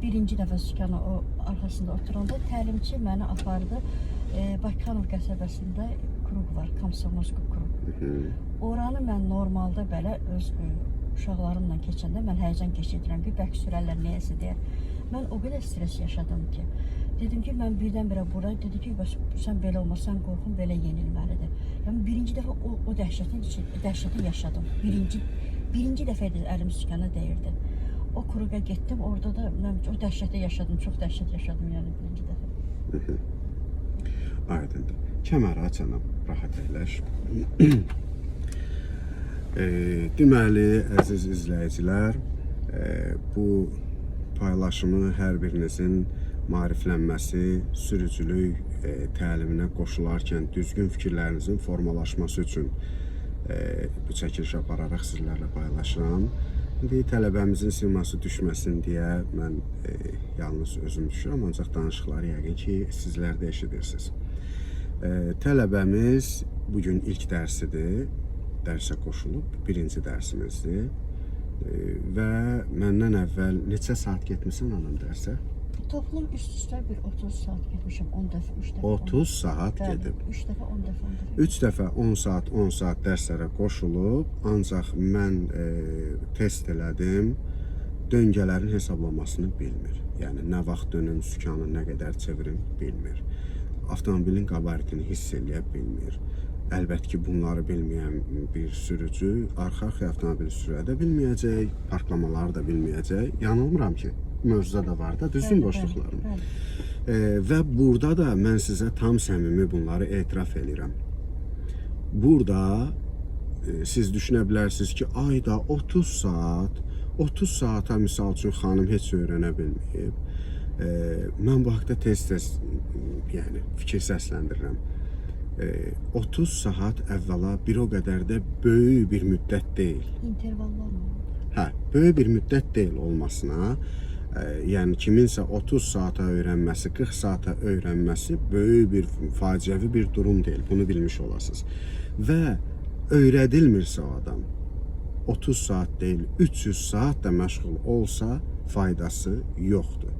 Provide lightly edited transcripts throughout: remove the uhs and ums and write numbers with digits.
birinci dəfə sükana o arxasında oturanda təlimçi məni apardı. Bakıxanov qəsəbəsində kruq var, Komsomolsk kruq. Oranı mən normalda belə öz uşaqlarımla keçəndə mən həyəcan keçirirəm ki, bəlkə sürərlər nəyəsə deyər. Mən o qədər stres yaşadım ki, dedim ki, mən birdən-birə bura, dedi ki, sən belə olmasan qorxun belə yenilməlidir. Yəni birinci dəfə o dəhşəti yaşadım. Birinci dəfə idi əlim sükana dəyirdi. O kruqa getdim, orada da mən o dəhşəti yaşadım, çox dəhşət yaşadım yəni birinci dəfə. Aydındır. Kəməri açanam, rahat əyləş. Deməli, əziz izləyicilər, bu paylaşımı hər birinizin maariflənməsi, sürücülük təliminə qoşularkən düzgün fikirlərinizin formalaşması üçün bu çəkiliş apararaq sizlərlə paylaşıram. İndi tələbəmizin siması düşməsin deyə mən yalnız özüm düşürəm, ancaq danışıqları yəqin ki, sizlər də eşidirsiniz. Tələbəmiz bugün ilk dərsidir, dərsə qoşulub, birinci dərsimizdir və məndən əvvəl neçə saat getmişsən anam dərsə? Toplum üst-üstə bir 30 saat getmişəm, 10 dəfə, 3 dəfə. 30 saat gedib. 3 dəfə, 10 dəfə, 10 dəfə. 3 dəfə 10 saat dərslərə qoşulub, ancaq mən test elədim, döngələrin hesablamasını bilmir. Yəni, nə vaxt dönüm, sükanı nə qədər çevirim, bilmir. Avtomobilin qabaritini hiss eləyə bilmir. Əlbəttə ki, bunları bilməyən bir sürücü arxa-arxaya avtomobili sürə də bilməyəcək, parklamaları da bilməyəcək. Yanılmıram ki, mövzuda da var da, düzgün boşluqlarım. Və burada da mən sizə tam səmimi bunları etiraf edirəm. Burada siz düşünə bilərsiniz ki, ayda 30 saata misal üçün xanım heç öyrənə bilməyib. Mən bu haqda tez-tez fikir səsləndirirəm. 30 saat əvvəla bir o qədər də böyük bir müddət deyil. İntervallar mı? Hə, böyük bir müddət deyil olmasına, yəni kiminsə 30 saata öyrənməsi, 40 saata öyrənməsi böyük bir faciəvi bir durum deyil. Bunu bilmiş olasınız. Və öyrədilmirsə o adam 30 saat deyil, 300 saat da məşğul olsa faydası yoxdur.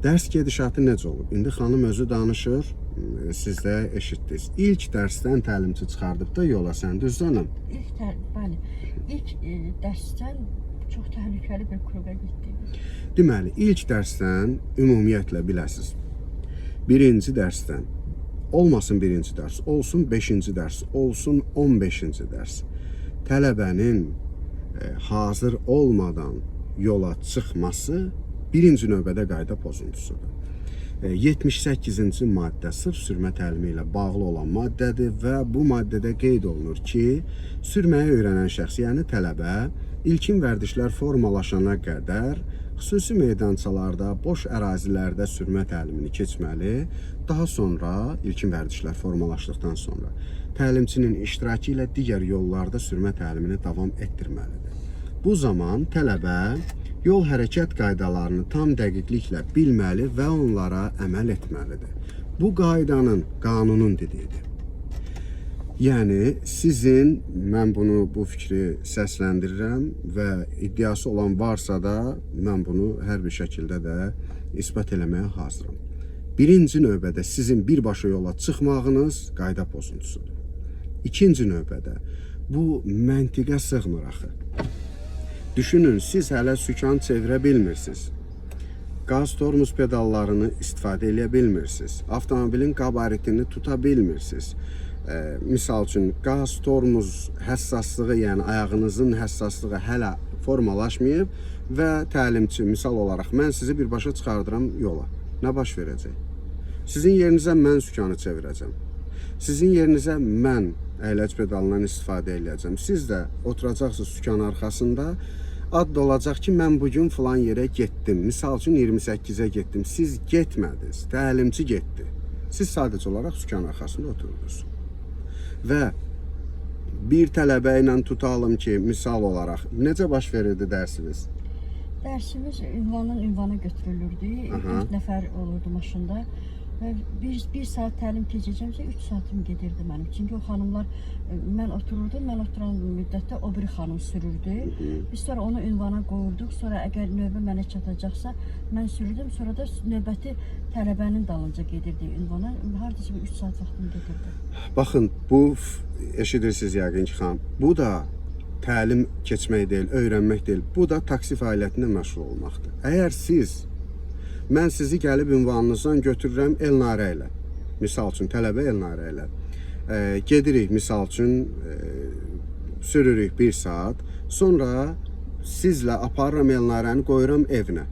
Dərs gedişatı necə olub? İndi xanım özü danışır, siz də eşitdiniz. İlk dərsdən təlimçi çıxardıb da yola sən, düzdür hanım? İlk dərsdən çox təhlükəli bir kruqa getdik. Deməli, ilk dərsdən ümumiyyətlə biləsiniz. Birinci dərsdən, olmasın birinci dərs, olsun 5-ci dərs, olsun 15-ci dərs. Tələbənin hazır olmadan yola çıxması birinci növbədə qayda pozuntusudur. 78-ci maddə sırf sürmə təlimi ilə bağlı olan maddədir və bu maddədə qeyd olunur ki, sürməyi öyrənən şəxs, yəni tələbə, ilkin vərdişlər formalaşana qədər xüsusi meydançalarda, boş ərazilərdə sürmə təlimini keçməli, daha sonra, ilkin vərdişlər formalaşdıqdan sonra, təlimçinin iştirakı ilə digər yollarda sürmə təlimini davam etdirməlidir. Bu zaman tələbə yol hərəkət qaydalarını tam dəqiqliklə bilməli və onlara əməl etməlidir. Bu qaydanın, qanunun dediyidir. Yəni, mən bu fikri səsləndirirəm və iddiası olan varsa da, mən bunu hər bir şəkildə də isbat eləməyə hazıram. Birinci növbədə sizin birbaşa yola çıxmağınız qayda pozuntusudur. İkinci növbədə, bu məntiqə sığmır axı. Düşünün, siz hələ sükan çevirə bilmirsiniz. Qaz tormuz pedallarını istifadə edə bilmirsiniz. Avtomobilin qabaritini tuta bilmirsiniz. Misal üçün, qaz tormuz həssaslığı, yəni ayağınızın həssaslığı hələ formalaşmayıb və təlimçi, misal olaraq, mən sizi birbaşa çıxardıram yola. Nə baş verəcək? Sizin yerinizə mən sükanı çevirəcəm. Sizin yerinizə mən əyləc pedalından istifadə edəcəm. Siz də oturacaqsınız sükan arxasında, ad olacaq ki, mən bugün filan yerə getdim. Misal üçün 28-ə getdim. Siz getmədiniz, təlimçi getdi. Siz sadəcə olaraq sükan arxasında oturdunuz. Və bir tələbə ilə tutalım ki, misal olaraq, necə baş verirdi dərsiniz? Dərsimiz ünvana götürülürdü. 4 nəfər olurdu maşında. Və bir saat təlim keçəcəmsə 3 saatim gedirdi mənim. Çünki o xanımlar, mən otururdum, mən oturan müddətdə o biri xanım sürürdü. Biz sonra onu ünvana qoyurduq. Sonra əgər növbə mənə çatacaqsa, mən sürürdüm. Sonra da növbəti tələbənin dalınca gedirdi ünvana. Hardasa 3 saat vaxtım gedirdi. Baxın, bu eşidirsiniz yəqin ki, xanım. Bu da təlim keçmək deyil, öyrənmək deyil. Bu da taksi fəaliyyətində məşğul olmaqdır. Əgər siz, mən sizi gəlib ünvanınızdan götürürəm Elnarə ilə. Misal üçün, tələbə Elnarə ilə. Gedirik, misal üçün, sürürük 1 saat. Sonra sizlə aparıram Elnarəni, qoyuram evinə.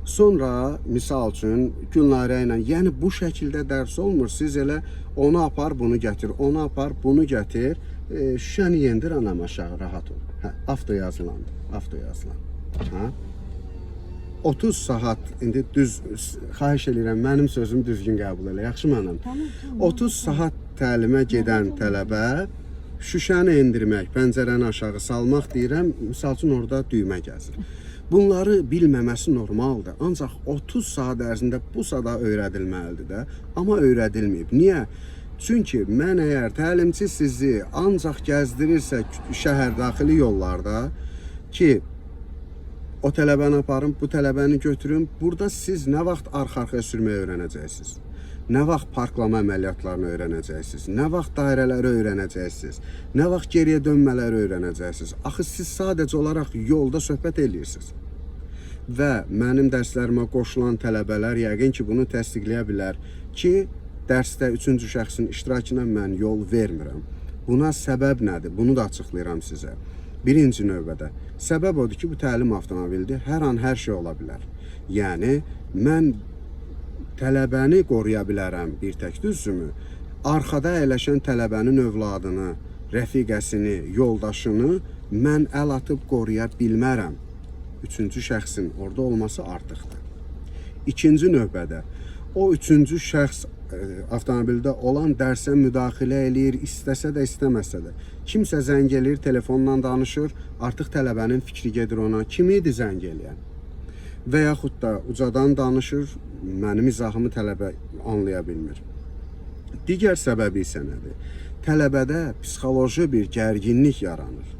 Sonra, misal üçün, Gülnarə ilə, yəni bu şəkildə dərs olmur. Siz elə onu apar, bunu gətir, onu apar, bunu gətir. Şüşəni yendir, anam aşağı, rahat ol. Avto yazılandı, avto yazılandı. Ha? 30 saat, indi düz, xahiş edirəm, mənim sözümü düzgün qəbul elə, yaxşı mənəm? Tamam. 30 saat təlimə gedən tələbə, şüşəni endirmək, pəncərəni aşağı salmaq deyirəm, misal üçün orada düymə gəzir. Bunları bilməməsi normaldır, ancaq 30 saat ərzində bu sada öyrədilməlidir də, amma öyrədilməyib. Niyə? Çünki mən əgər təlimçi sizi ancaq gəzdirirsə şəhər daxili yollarda ki, o tələbəni aparın, bu tələbəni götürün. Burada siz nə vaxt arxa-arxaya sürməyi öyrənəcəksiniz? Nə vaxt parklama əməliyyatlarını öyrənəcəksiniz? Nə vaxt dairələri öyrənəcəksiniz? Nə vaxt geriyə dönmələri öyrənəcəksiniz? Axı siz sadəcə olaraq yolda söhbət edirsiniz. Və mənim dərslərimə qoşulan tələbələr yəqin ki, bunu təsdiqləyə bilər ki, dərsdə 3-cü şəxsin iştirakına mən yol vermirəm. Buna səbəb nədir? Bunu da açıqlayıram sizə. Birinci növbədə. Səbəb odur ki, bu təlim avtomobildir. Hər an hər şey ola bilər. Yəni, mən tələbəni qoruya bilərəm bir tək, düzdürmü? Arxada əyləşən tələbənin övladını, rəfiqəsini, yoldaşını mən əl atıb qoruya bilmərəm. 3-cü şəxsin orada olması artıqdır. İkinci növbədə, o 3-cü şəxs avtomobildə olan dərsə müdaxilə eləyir, istəsə də, istəməsə də. Kimsə zəng eləyir, telefonla danışır, artıq tələbənin fikri gedir ona, kim idi zəng eləyən? Və yaxud da ucadan danışır, mənim izahımı tələbə anlaya bilmir. Digər səbəbi isə nədir? Tələbədə psixoloji bir gərginlik yaranır.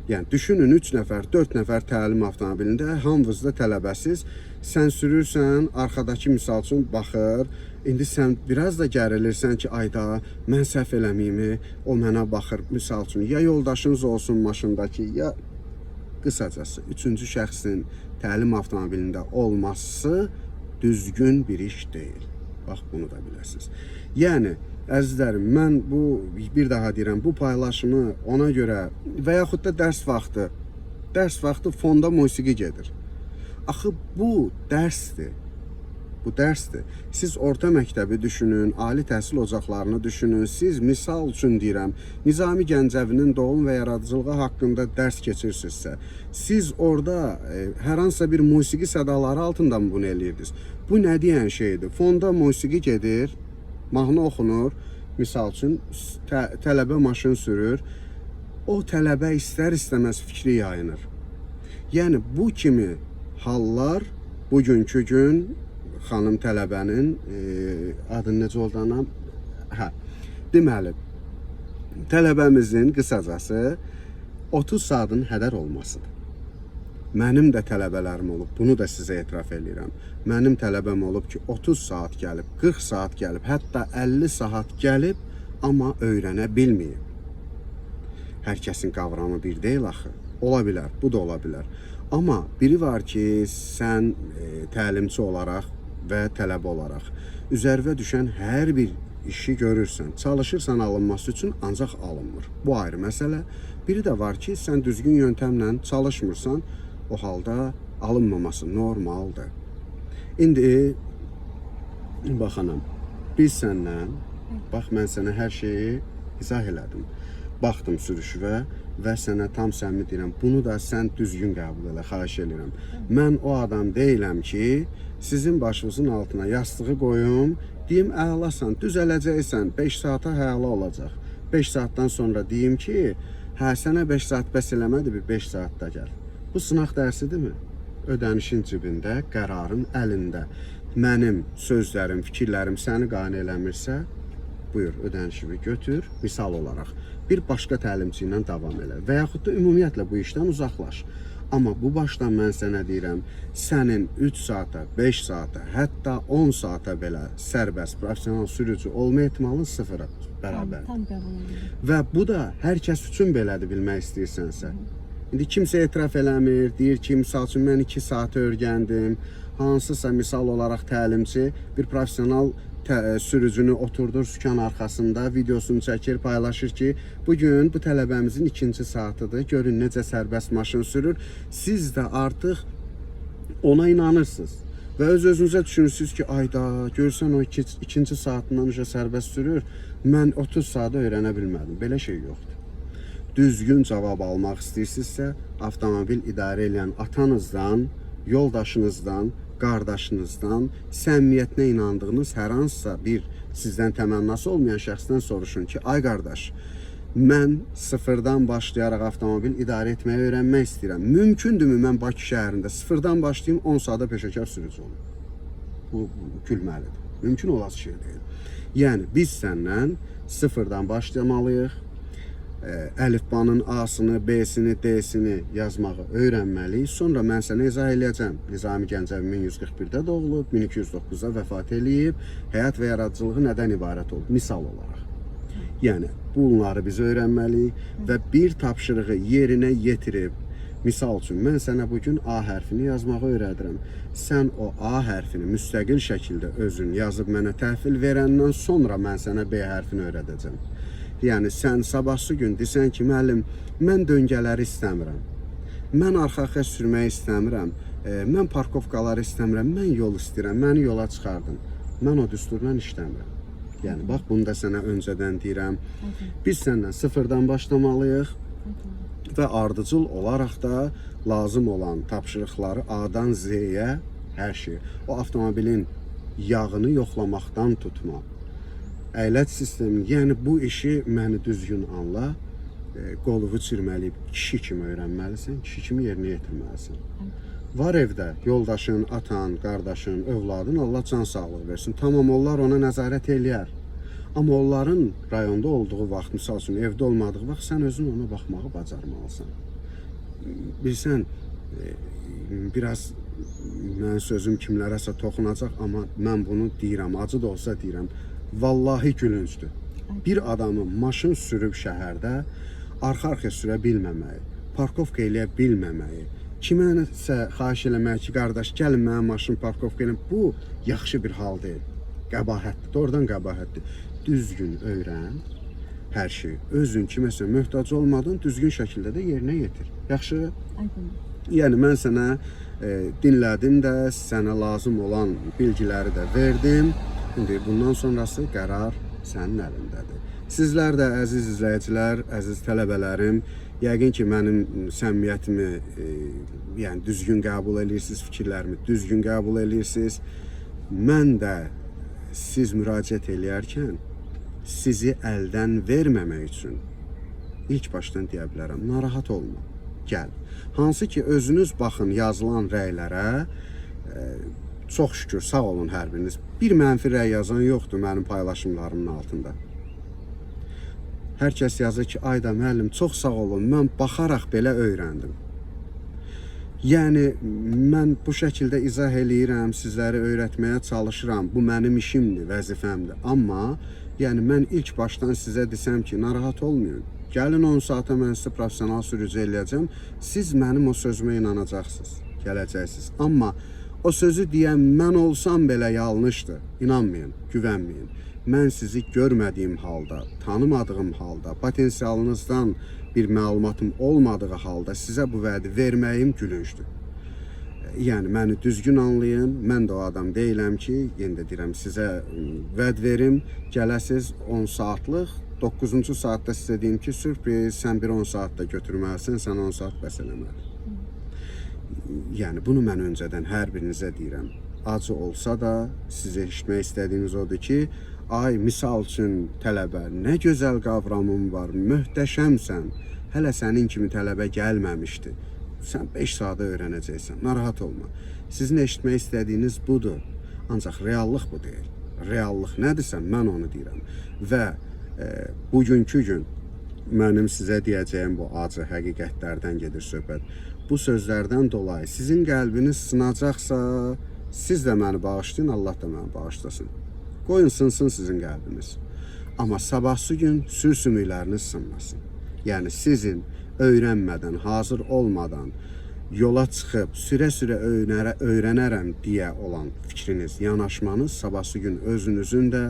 Yəni, düşünün 3 nəfər, 4 nəfər təlim avtomobilində, hamınız da tələbəsiz, sən sürürsən, arxadakı misal üçün baxır, indi sən biraz da gərilirsən ki, ayda, mən səhv eləmiyimi, o mənə baxır, misal üçün, ya yoldaşınız olsun maşındakı, ya qısacası, 3-cü şəxsin təlim avtomobilində olması düzgün bir iş deyil. Bax, bunu da biləsiniz. Yəni, əzizlərim, mən bu, bir daha deyirəm, bu paylaşımı ona görə və yaxud da dərs vaxtı fonda musiqi gedir. Axı, bu dərsdir. Bu dərsdir. Siz orta məktəbi düşünün, ali təhsil ocaqlarını düşünün. Siz, misal üçün deyirəm, Nizami Gəncəvinin doğum və yaradıcılığı haqqında dərs keçirsinizsə, siz orada hər hansısa bir musiqi sədaları altında mı bunu eləyirdiniz? Bu nə deyən şeydir? Fonda musiqi gedir, mahnı oxunur, misal üçün tələbə maşın sürür, o tələbə istər-istəməz fikri yayınır. Yəni, bu kimi hallar bugünkü gün xanım tələbənin adını necə oldu? Deməli, tələbəmizin qısacası 30 saatın hədər olmasıdır. Mənim də tələbələrim olub, bunu da sizə etiraf edirəm. Mənim tələbəm olub ki, 30 saat gəlib, 40 saat gəlib, hətta 50 saat gəlib, amma öyrənə bilməyib. Hər kəsin qavramı bir deyil axı. Ola bilər, bu da ola bilər. Amma biri var ki, sən təlimçi olaraq və tələbə olaraq üzərvə düşən hər bir işi görürsən, çalışırsan alınması üçün ancaq alınmır. Bu ayrı məsələ. Biri də var ki, sən düzgün yöntəmlə çalışmırsan, o halda alınmaması normaldır. İndi, baxanam, biz səndən, bax, mən sənə hər şeyi izah elədim. Baxdım sürüşüvə və sənə tam səmimi deyirəm, bunu da sən düzgün qəbul elə, xahiş edirəm. Mən o adam deyiləm ki, sizin başınızın altına yastığı qoyum, deyim, əlasan, düzələcəksən, 5 saata həla olacaq. 5 saatdan sonra deyim ki, hə, sənə 5 saat bəs eləmədi, bir 5 saatda gəl. Bu sınaq dərsidirmi? Ödənişin cibində, qərarın əlində. mənim sözlərim, fikirlərim səni qane eləmirsə, buyur, ödənişimi götür, misal olaraq. Bir başqa təlimçi ilə davam elə və yaxud da ümumiyyətlə bu işdən uzaqlaş. Amma bu başdan mən sənə deyirəm, sənin 3 saata, 5 saata, hətta 10 saata belə sərbəst, professional sürücü olma ehtimalın sıfıra bərabərdir. Tam qəbul edirəm. Və bu da hər kəs üçün belədir, bilmək istəyirsənsə. İndi kimsə etiraf eləmir, deyir ki, misal üçün mən 2 saat öyrəndim. Hansısa misal olaraq təlimçi bir professional sürücünü oturdur sükan arxasında, videosunu çəkir, paylaşır ki, bugün bu tələbəmizin 2-ci saatıdır, görün necə sərbəst maşın sürür. Siz də artıq ona inanırsınız və öz-özünüzə düşünürsünüz ki, ayda, görsən o 2-ci saatından necə sərbəst sürür, mən 30 saat öyrənə bilmədim. Belə şey yoxdur. Düzgün cavab almaq istəyirsinizsə, avtomobil idarə edən atanızdan, yoldaşınızdan, qardaşınızdan, səmimiyyətinə inandığınız hər hansısa bir sizdən təmənnası olmayan şəxsdən soruşun ki, ay qardaş, mən sıfırdan başlayaraq avtomobil idarə etməyi öyrənmək istəyirəm. Mümkündürmü mən Bakı şəhərində sıfırdan başlayayım, 10 saata peşəkar sürücü olum? Bu gülməlidir. Mümkün olası şey deyil. Yəni, biz səndən sıfırdan başlamalıyıq. Əlifbanın A-sını, B-sini, D-sini yazmağı öyrənməliyik. Sonra mən sənə izah eləyəcəm. Nizami Gəncəvi 1141-də doğulub, 1209-da vəfat eləyib. Həyat və yaradıcılığı nədən ibarət olub? Misal olaraq. Yəni, bunları biz öyrənməliyik və bir tapşırığı yerinə yetirib, misal üçün, mən sənə bugün A hərfini yazmağı öyrədirəm. Sən o A hərfini müstəqil şəkildə özün yazıb mənə təhvil verəndən sonra mən sənə B hərfini öyrədəcəm. Yəni, sən sabahsı gün desən ki, müəllim, mən döngələri istəmirəm, mən arxa-arxa sürməyi istəmirəm, mən parkovkaları istəmirəm, mən yol istəyirəm, məni yola çıxardın. Mən o düsturla işləmirəm. Yəni, bax, bunu da sənə öncədən deyirəm. Biz səndən sıfırdan başlamalıyıq və ardıcıl olaraq da lazım olan tapşırıqları A-dan Z-yə hər şey. O avtomobilin yağını yoxlamaqdan tutma. Əyləc sistemi, yəni bu işi məni düzgün anla, qoluvu çirməliyib kişi kimi öyrənməlisən, kişi kimi yerinə yetirməlisən. Var evdə yoldaşın, atan, qardaşın, övladın, Allah can sağlığı versin. Tamam, onlar ona nəzarət eləyər. Amma onların rayonda olduğu vaxt, misal üçün evdə olmadığı vaxt, sən özün ona baxmağı bacarmalısan. Bilsən, biraz mənim sözüm kimlərəsə toxunacaq, amma mən bunu deyirəm, acı da olsa deyirəm. Vallahi gülüncdür. Bir adamın maşın sürüb şəhərdə arxa-arxa sürə bilməməyi, parkovka eləyə bilməməyi, kiməsə xahiş eləmək ki, qardaş, gəlin mənim maşın parkovka eləyəm, bu yaxşı bir hal deyil. Qəbahətdir, doğrudan qəbahətdir. Düzgün öyrən hər şey. Özün kiməsə möhtac olmadın, düzgün şəkildə də yerinə yetir. Yaxşı? Yəni, mən sənə dinlədim də, sənə lazım olan bilgiləri də verdim. İndi bundan sonrası qərar sənin əlindədir. Sizlər də əziz izləyicilər, əziz tələbələrim, yəqin ki, mənim səmimiyyətimi yəni düzgün qəbul edirsiniz, fikirlərimi düzgün qəbul edirsiniz. Mən də siz müraciət eləyərkən sizi əldən verməmək üçün ilk başdan deyə bilərəm, narahat olma, gəl. Hansı ki, özünüz baxın yazılan rəylərə, çox şükür, sağ olun hər biriniz. Bir mənfi rəy yazan yoxdur mənim paylaşımlarımın altında. Hər kəs yazır ki, ayda müəllim, çox sağ olun, mən baxaraq belə öyrəndim. Yəni, mən bu şəkildə izah eləyirəm, sizləri öyrətməyə çalışıram. Bu mənim işimdir, vəzifəmdir. Amma, yəni, mən ilk başdan sizə desəm ki, narahat olmayın. Gəlin 10 saata mən sizə professional sürücü eləyəcəm. Siz mənim o sözümə inanacaqsınız, gələcəksiniz. Amma o sözü deyən mən olsam belə yanlışdır. İnanmayın, güvənməyin. Mən sizi görmədiyim halda, tanımadığım halda, potensialınızdan bir məlumatım olmadığı halda sizə bu vədi verməyim gülüncdür. Yəni, məni düzgün anlayın. Mən də o adam deyiləm ki, yenə də deyirəm, sizə vəd verim, gələsiz 10 saatlıq, 9-cu saatda sizə deyim ki, sürpriz, sən bir 10 saatda götürməlisən, sən 10 saat bəs eləməli. Yəni, bunu mən öncədən hər birinizə deyirəm. Acı olsa da, sizə eşitmək istədiyiniz odur ki, ay, misal üçün tələbə, nə gözəl qavramın var, möhtəşəmsən, hələ sənin kimi tələbə gəlməmişdi. Sən 5 saata öyrənəcəksən, narahat olma. Sizin eşitmək istədiyiniz budur. Ancaq reallıq bu deyil. Reallıq nədirsə mən onu deyirəm. Və bugünkü gün mənim sizə deyəcəyim bu acı həqiqətlərdən gedir söhbət. Bu sözlərdən dolayı sizin qəlbiniz sınacaqsa, siz də məni bağışlayın, Allah da məni bağışlasın. Qoyun sınsın sizin qəlbiniz. Amma sabahsı gün sür-sümükləriniz sınmasın. Yəni sizin öyrənmədən, hazır olmadan yola çıxıb sürə-sürə öyrənərəm deyə olan fikriniz, yanaşmanız sabahsı gün özünüzün də,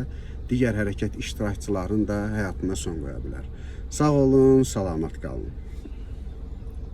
digər hərəkət iştirakçılarının da həyatına son qoya bilər. Sağ olun, salamat qalın.